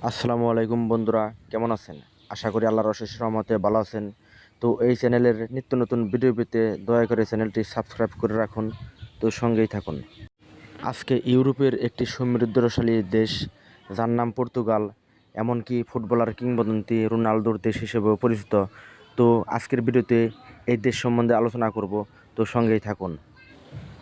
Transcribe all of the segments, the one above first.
আসসালামু আলাইকুম বন্ধুরা, কেমন আছেন? আশা করি আল্লাহর অশেষ রহমতে ভালো আছেন। তো এই চ্যানেলের নিত্য নতুন ভিডিও পেতে দয়া করে চ্যানেলটি সাবস্ক্রাইব করে রাখুন। তো সঙ্গেই থাকুন। আজকে ইউরোপের একটি সমৃদ্ধশালী দেশ যার নাম পর্তুগাল, এমনকি ফুটবলার কিংবদন্তি রোনালদোর দেশ হিসেবেও পরিচিত। তো আজকের ভিডিওতে এই দেশ সম্বন্ধে আলোচনা করব। তো সঙ্গেই থাকুন।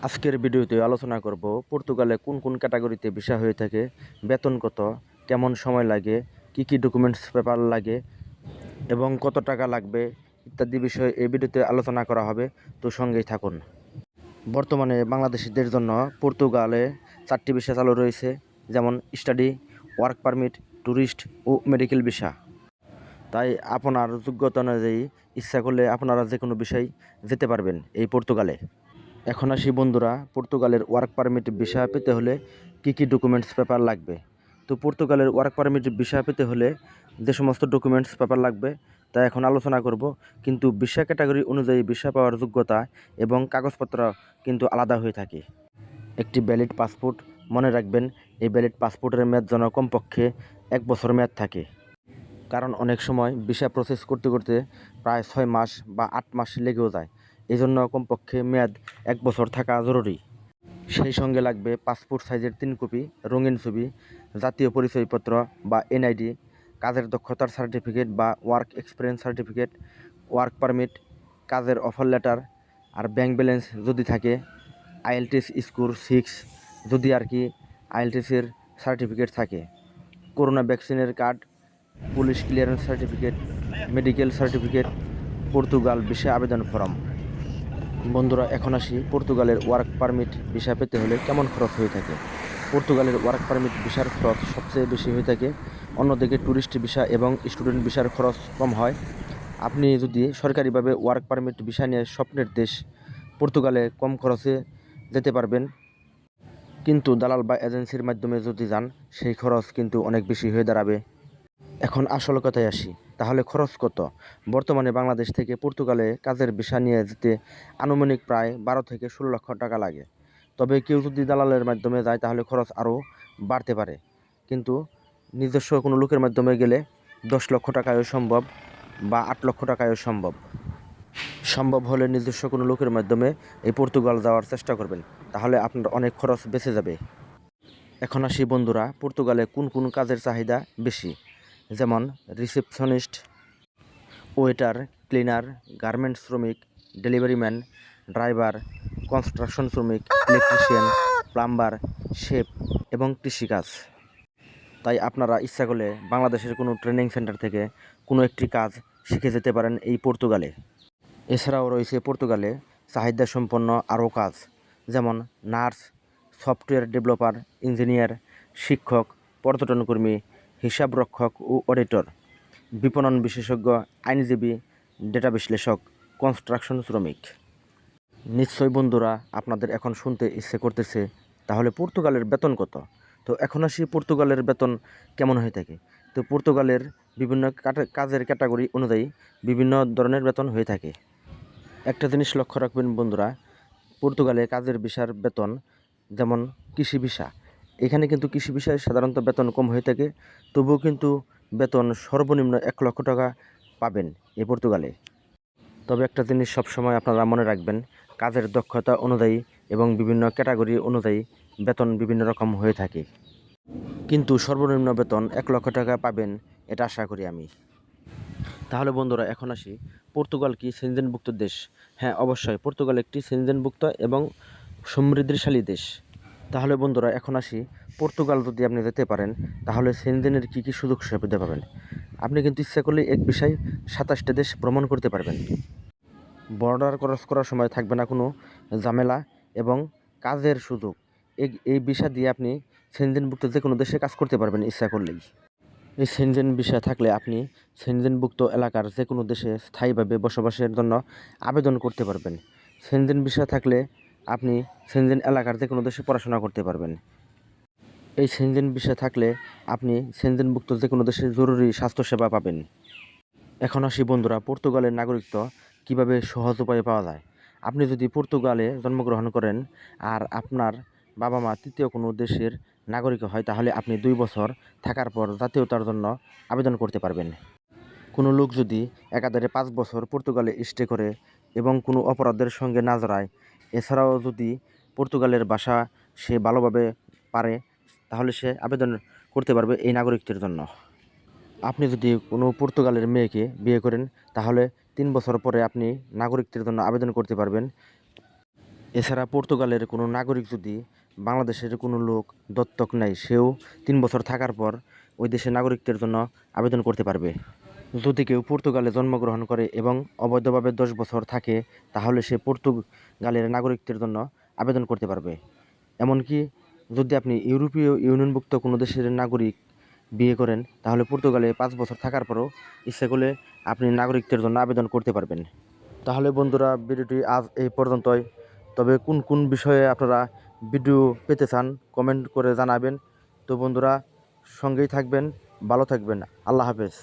আজকের ভিডিওতে আলোচনা করব পর্তুগালে কোন কোন ক্যাটাগরিতে ভিসা হয়ে থাকে, বেতন কত, কেমন সময় লাগে, কি কি ডকুমেন্টস পেপার লাগে এবং কত টাকা লাগবে ইত্যাদি বিষয়ে এই ভিডিওতে আলোচনা করা হবে। তো সঙ্গেই থাকুন। বর্তমানে বাংলাদেশিদের জন্য পর্তুগালে 4টি ভিসা চালু রয়েছে, যেমন স্টাডি, ওয়ার্ক পারমিট, ট্যুরিস্ট ও মেডিকেল ভিসা। তাই আপনার যোগ্যতা অনুযায়ী ইচ্ছা করলে আপনারা যে কোনো বিষয় যেতে পারবেন এই পর্তুগালে। এখন আসি বন্ধুরা, পর্তুগালের ওয়ার্ক পারমিট ভিসা পেতে হলে কি কি ডকুমেন্টস পেপার লাগবে। তো পর্তুগালের ওয়ার্ক পারমিট ভিসা পেতে হলে যে সমস্ত ডকুমেন্টস পেপার লাগবে তা এখন আলোচনা করব। কিন্তু ভিসা ক্যাটাগরি অনুযায়ী ভিসা পাওয়ার যোগ্যতা এবং কাগজপত্র কিন্তু আলাদা হয়ে থাকে। একটি ভ্যালিড পাসপোর্ট, মনে রাখবেন এই ভ্যালিড পাসপোর্টের মেয়াদ যেন কমপক্ষে 1 বছর মেয়াদ থাকে। কারণ অনেক সময় ভিসা প্রসেস করতে করতে প্রায় 6 মাস বা 8 মাস লেগেও যায়। এই জন্য কমপক্ষে মেয়াদ 1 বছর থাকা জরুরি। সেই সঙ্গে লাগবে পাসপোর্ট সাইজের 3 কপি রঙিন ছবি, জাতীয় পরিচয়পত্র বা এনআইডি, কাজের দক্ষতার সার্টিফিকেট বা work experience certificate, work permit, কাজের অফার লেটার, আর ব্যাংক ব্যালেন্স যদি থাকে, আইএলটিএস স্কোর 6 যদি আর কি আইএলটিএসের সার্টিফিকেট থাকে, করোনা ভ্যাকসিনের card, police clearance certificate, medical certificate, Portugal visa আবেদন ফর্ম। বন্ধুরা, এখন আসি পর্তুগালের ওয়ার্ক পারমিট ভিসা পেতে হলে কেমন খরচ হয়ে থাকে। পর্তুগালের ওয়ার্ক পারমিট ভিসার খরচ সবচেয়ে বেশি হয়ে থাকে, অন্যদিকে ট্যুরিস্ট ভিসা এবং স্টুডেন্ট ভিসার খরচ কম হয়। আপনি যদি সরকারিভাবে ওয়ার্ক পারমিট ভিসা নিয়ে স্বপ্নের দেশ পর্তুগালে কম খরচে যেতে পারবেন, কিন্তু দালাল বা এজেন্সির মাধ্যমে যদি যান সেই খরচ কিন্তু অনেক বেশি হয়ে দাঁড়াবে। এখন আসল কথায় আসি, তাহলে খরচ কত? বর্তমানে বাংলাদেশ থেকে পর্তুগালে কাজের ভিসা নিয়ে যেতে আনুমানিক প্রায় 12 থেকে 16 লক্ষ টাকা লাগে। তবে কেউ যদি দালালের মাধ্যমে যায় তাহলে খরচ আরও বাড়তে পারে। কিন্তু নিজস্ব কোনো লোকের মাধ্যমে গেলে 10 লক্ষ টাকায়ও সম্ভব বা 8 লক্ষ টাকায়ও সম্ভব। সম্ভব হলে নিজস্ব কোনো লোকের মাধ্যমে এই পর্তুগাল যাওয়ার চেষ্টা করবেন, তাহলে আপনার অনেক খরচ বেঁচে যাবে। এখন আসি বন্ধুরা, পর্তুগালে কোন কোন কাজের চাহিদা বেশি, যেমন রিসেপশনিস্ট, ওয়েটার, ক্লিনার, গার্মেন্টস শ্রমিক, ডেলিভারি ম্যান, ড্রাইভার, কনস্ট্রাকশন শ্রমিক, ইলেকট্রিশিয়ান, প্লাম্বার, শেফ এবং কৃষিকাজ। তাই আপনারা ইচ্ছা করলে বাংলাদেশের কোনো ট্রেনিং সেন্টার থেকে কোনো একটি কাজ শিখে যেতে পারেন এই পর্তুগালে। এছাড়াও রয়েছে পর্তুগালে চাহিদা সম্পন্ন আরও কাজ, যেমন নার্স, সফটওয়্যার ডেভেলপার, ইঞ্জিনিয়ার, শিক্ষক, পর্যটনকর্মী, হিসাবরক্ষক ও অডিটর, বিপণন বিশেষজ্ঞ, আইনজীবী, ডেটা বিশ্লেষক, কনস্ট্রাকশন শ্রমিক। নিশ্চয় বন্ধুরা, আপনাদের এখন শুনতে ইচ্ছে করতেছে তাহলে পর্তুগালের বেতন কত। তো এখন আসি পর্তুগালের বেতন কেমন হয়ে থাকে। তো পর্তুগালের বিভিন্ন কাজের ক্যাটাগরি অনুযায়ী বিভিন্ন ধরনের বেতন হয়ে থাকে। একটা জিনিস লক্ষ্য রাখবেন বন্ধুরা, পর্তুগালে কাজের ভিসার বেতন, যেমন কৃষি ভিসা, এখানে কিন্তু কৃষি ভিসায় সাধারণত বেতন কম হয়ে থাকে, তবুও কিন্তু বেতন সর্বনিম্ন 1 লক্ষ টাকা পাবেন এই পর্তুগালে। তবে একটা জিনিস সবসময় আপনারা মনে রাখবেন, কাজের দক্ষতা অনুযায়ী এবং বিভিন্ন ক্যাটাগরি অনুযায়ী বেতন বিভিন্ন রকম হয়ে থাকে, কিন্তু সর্বনিম্ন বেতন 1 লক্ষ টাকা পাবেন এটা আশা করি আমি। তাহলে বন্ধুরা, এখন আসি, পর্তুগাল কি সেনজেনভুক্ত দেশ? হ্যাঁ, অবশ্যই পর্তুগাল একটি সেনজেনভুক্ত এবং সমৃদ্ধিশালী দেশ। তাহলে বন্ধুরা, এখন আসি, পর্তুগাল যদি আপনি যেতে পারেন তাহলে সেনজেনের কী কী সুযোগ সুবিধা পাবেন। আপনি কিন্তু ইচ্ছা করলে এক বিষয়ে 27টা দেশ ভ্রমণ করতে পারবেন। বর্ডার ক্রস করার সময় থাকবে না কোনো ঝামেলা এবং কাজের সুযোগ। এই ভিসা দিয়ে আপনি সেনজেনভুক্ত যে কোনো দেশে কাজ করতে পারবেন ইচ্ছা করলেই। এই সেনজেন ভিসা থাকলে আপনি সেনজেনভুক্ত এলাকার যে কোনো দেশে স্থায়ীভাবে বসবাসের জন্য আবেদন করতে পারবেন। সেনজেন ভিসা থাকলে আপনি সেনজেন এলাকার যে কোনো দেশে পড়াশোনা করতে পারবেন। এই সেনজেন ভিসা থাকলে আপনি সেনজেনভুক্ত যে কোনো দেশে জরুরি স্বাস্থ্যসেবা পাবেন। এখন আসি বন্ধুরা, পর্তুগালের নাগরিকত্ব কিভাবে সহজ উপায়ে পাওয়া যায়। আপনি যদি পর্তুগালে জন্মগ্রহণ করেন আর আপনার বাবা মা তৃতীয় কোনো দেশের নাগরিক হয় তাহলে আপনি 2 বছর থাকার পর জাতীয়তার জন্য আবেদন করতে পারবেন। কোনো লোক যদি একাধারে 5 বছর পর্তুগালে স্টে করে এবং কোনো অপরাধের সঙ্গে না জড়ায়, এছাড়াও যদি পর্তুগালের ভাষা সে ভালোভাবে পারে, তাহলে সে আবেদন করতে পারবে এই নাগরিকত্বের জন্য। আপনি যদি কোনো পর্তুগালের মেয়েকে বিয়ে করেন তাহলে 3 বছর পরে আপনি নাগরিকত্বের জন্য আবেদন করতে পারবেন। এছাড়া পর্তুগালের কোনো নাগরিক যদি বাংলাদেশের কোনো লোক দত্তক নেয়, সেও 3 বছর থাকার পর ওই দেশের নাগরিকত্বের জন্য আবেদন করতে পারবে। যদি কেউ পর্তুগালে জন্মগ্রহণ করে এবং অবৈধভাবে 10 বছর থাকে, তাহলে সে পর্তুগালের নাগরিকত্বের জন্য আবেদন করতে পারবে। এমনকি যদি আপনি ইউরোপীয় ইউনিয়নভুক্ত কোনো দেশের নাগরিক বিয়ে করেন, তাহলে পর্তুগালে 5 বছর থাকার পরও ইচ্ছে করলে আপনি নাগরিকত্বের জন্য আবেদন করতে পারবেন। তাহলে বন্ধুরা, ভিডিওটি আজ এই পর্যন্তই। তবে কোন কোন বিষয়ে আপনারা ভিডিও পেতে চান কমেন্ট করে জানাবেন। তো বন্ধুরা, সঙ্গেই থাকবেন, ভালো থাকবেন। আল্লাহ হাফেজ।